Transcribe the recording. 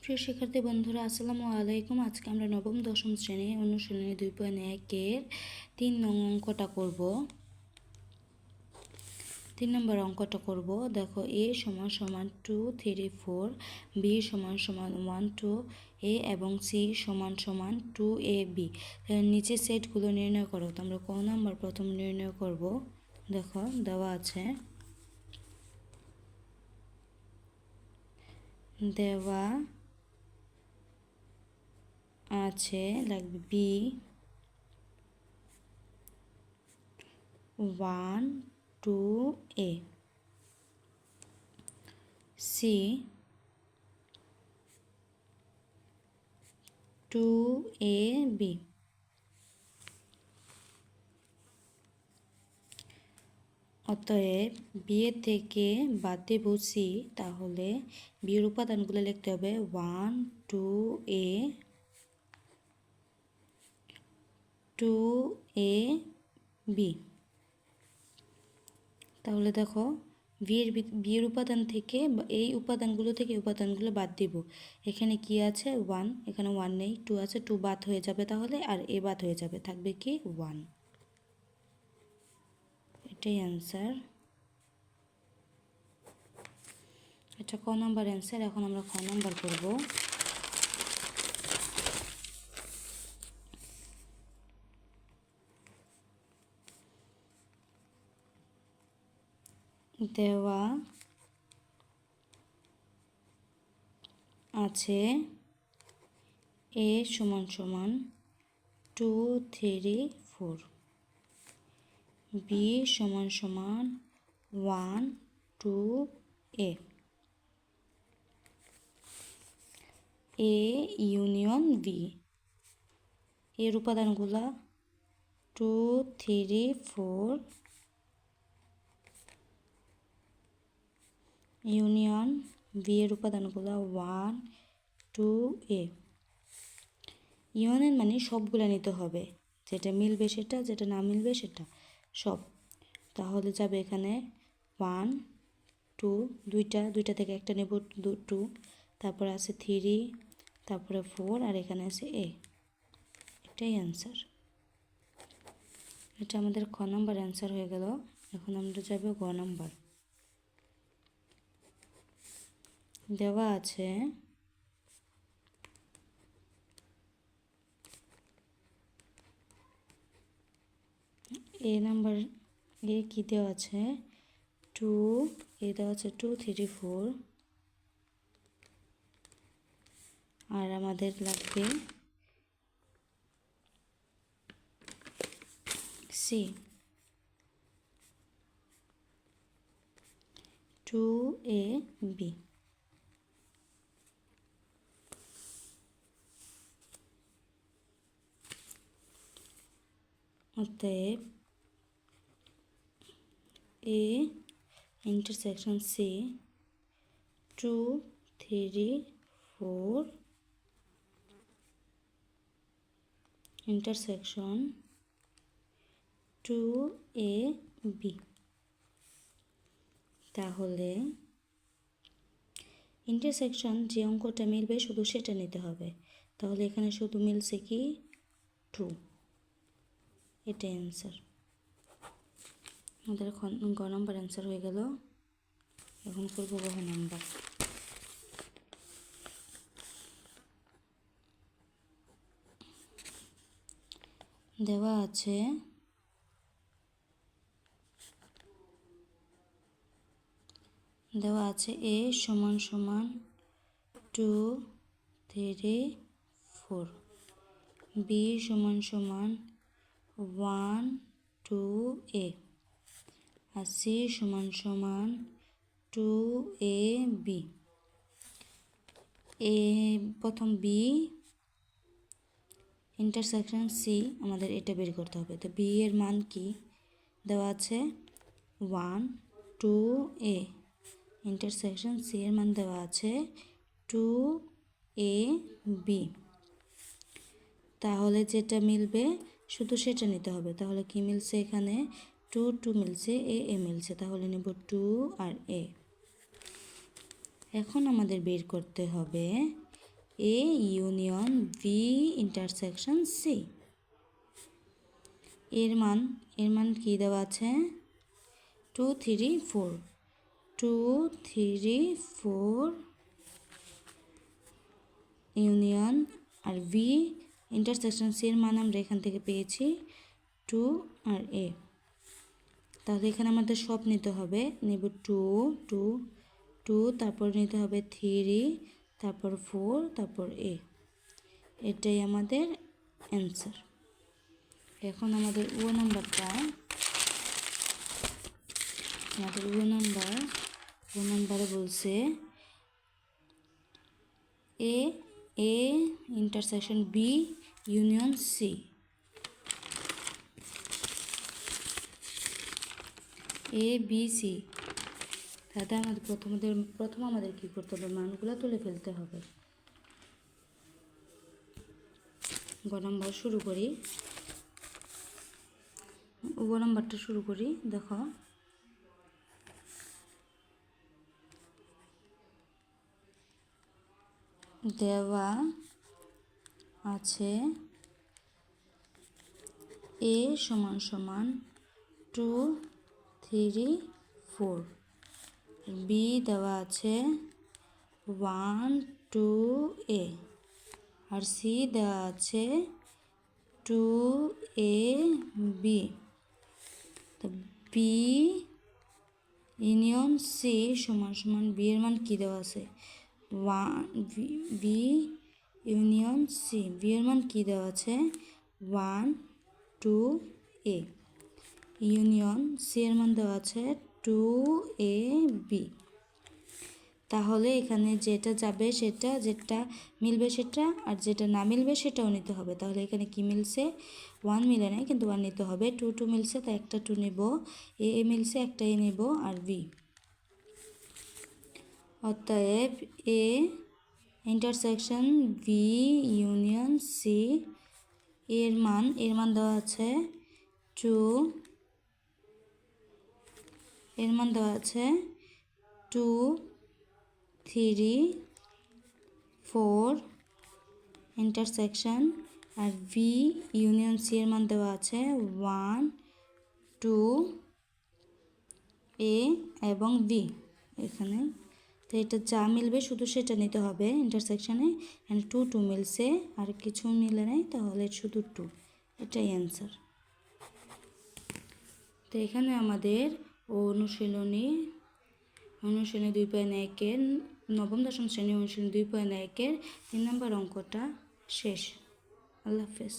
প্রিয় শিক্ষার্থী বন্ধুরা, আসসালামু আলাইকুম। আজকে আমরা নবম দশম শ্রেণী অনুশীলনী 2.1-এর 3 নং অঙ্কটা করব। 3 নম্বর অঙ্কটা করব। দেখো, a = 2 3 4, b = 1 2, a এবং c = 2ab। নিচে সেটগুলো নির্ণয় করো। তো আমরা ক নাম্বার প্রথম নির্ণয় করব। দেখো, দেওয়া আছে লাগবে b 1 2a, c 2ab। অতএব বি এর থেকে বাদ দেব সি, তাহলে বি এর উপাদানগুলো লিখতে হবে 1 2a 2ab। তাহলে দেখো, বি এর উপাদান থেকে এই উপাদানগুলো থেকে উপাদানগুলো বাদ দিব। এখানে কি আছে 1, এখানে 1 নেই, 2 আছে, 2 বাদ হয়ে যাবে তাহলে, আর এ বাদ হয়ে যাবে, থাকবে কি 1। এটাই অ্যান্সার। এটা ক নাম্বার অ্যান্সার। এখন আমরা খ নাম্বার করব। দেওয়া আছে a = 2 3 4, b = 1 2a, a union b। এর উপাদানগুলা 2 3 4 ইউনিয়ন বি এর উপাদানগুলো 1 2a। ইউনিয়ন মানে সবগুলা নিতে হবে, যেটা মিলবে সেটা, যেটা না মিলবে সেটা, সব। তাহলে যাবে এখানে 1 2, দুইটা থেকে একটা নেব 2, তারপরে আছে 3, তারপরে 4, আর এখানে আছে a। এটাই অ্যান্সার। এটা আমাদের খ নাম্বার অ্যান্সার হয়ে গেল। এখন আমরা যাব গ নাম্বার। দেওয়া আছে এ নাম্বার, এ কি দেওয়া আছে 2, এ দেওয়া আছে 2 3 4, আর আমাদের লাগবে সি 2ab। অতএব A intersection C 2 3 4 intersection 2ab। তাহলে ইন্টারসেকশন যে অঙ্কটা মিলবে শুধু সেটা নিতে হবে। তাহলে এখানে শুধু মিলছে কি 2। এটাই অ্যান্সার। আমাদের গ নাম্বার অ্যান্সার হয়ে গেল। এখন করব গ নাম্বার। দেওয়া আছে a = 2 3 4, b = 1 2a, R c = 2ab। প্রথম বি ইন্টারসেকশন সি, আমাদের এটা বের করতে হবে। তো বি এর মান কি দেওয়া আছে 1 2a, ইন্টারসেকশন সি এর মান দেওয়া আছে 2ab। তাহলে যেটা মিলবে শুধু সেটা নিতে হবে। তাহলে কি মিলছে এখানে 2 2 মিলছে, এ মিলছে, তাহলে নেব 2 আর a। এখন আমাদের বের করতে হবে A union B intersection C. এর মান কি দেওয়া আছে 2 3 4 2 3 4 ইউনিয়ন আর ভি ইন্টারসেকশন সি এর মান আমরা এখান থেকে পেয়েছি 2 আর এ। তাহলে এখানে আমাদের সব নিতে হবে, নেব 2 2 2, তারপর নিতে হবে 3, তারপর 4, তারপর এ। এটাই আমাদের অ্যান্সার। এখন আমাদের ও নাম্বারে বলছে A intersection B union C. A B C. তাতে আমাদের প্রথম আমাদের কী করতে হবে, মানগুলো তুলে ফেলতে হবে। গ নাম্বার শুরু করি, গ নাম্বারটা শুরু করি। দেখো দেওয়া আছে এ সমান সমান 2 3 4, বি দেওয়া আছে 1 2 এ, আর সি দেওয়া আছে 2 এ বি। তো বি ইউনিয়ন সি সমান সমান বি এর মান কী দেওয়া আছে 1, বি ইউনিয়ন সি, বি এর মান কী দেওয়া আছে 1 2 এ, ইউনিয়ন সি এর মান দেওয়া আছে 2 এ বি। তাহলে এখানে যেটা যাবে সেটা, যেটা মিলবে সেটা, আর যেটা না মিলবে সেটাও নিতে হবে। তাহলে এখানে কি মিলছে 1 মিলে নেই, কিন্তু 1 নিতে হবে। 2 2 মিলছে, তাই একটা 2 নেব। এ মিলছে, একটা এ নেব, আর বি। অতএব A intersection B union C এর মান দেওয়া আছে 2, এর মান দেওয়া আছে 2 3 4 ইন্টারসেকশন, আর ভি ইউনিয়ন সি এর মান দেওয়া আছে 1 2 এ এবং বি এখানে। তো এটা যা মিলবে শুধু সেটা নিতে হবে ইন্টারসেকশানে। এখানে 2 2 মিলছে, আর কিছু মিলে নেই, তাহলে শুধু 2। এটাই অ্যান্সার। তো এখানে আমাদের অনুশীলনী 2.1-এর নবম দশম শ্রেণী অনুশীলনী 2.1-এর 3 নম্বর অঙ্কটা শেষ। আল্লাহ হাফেজ।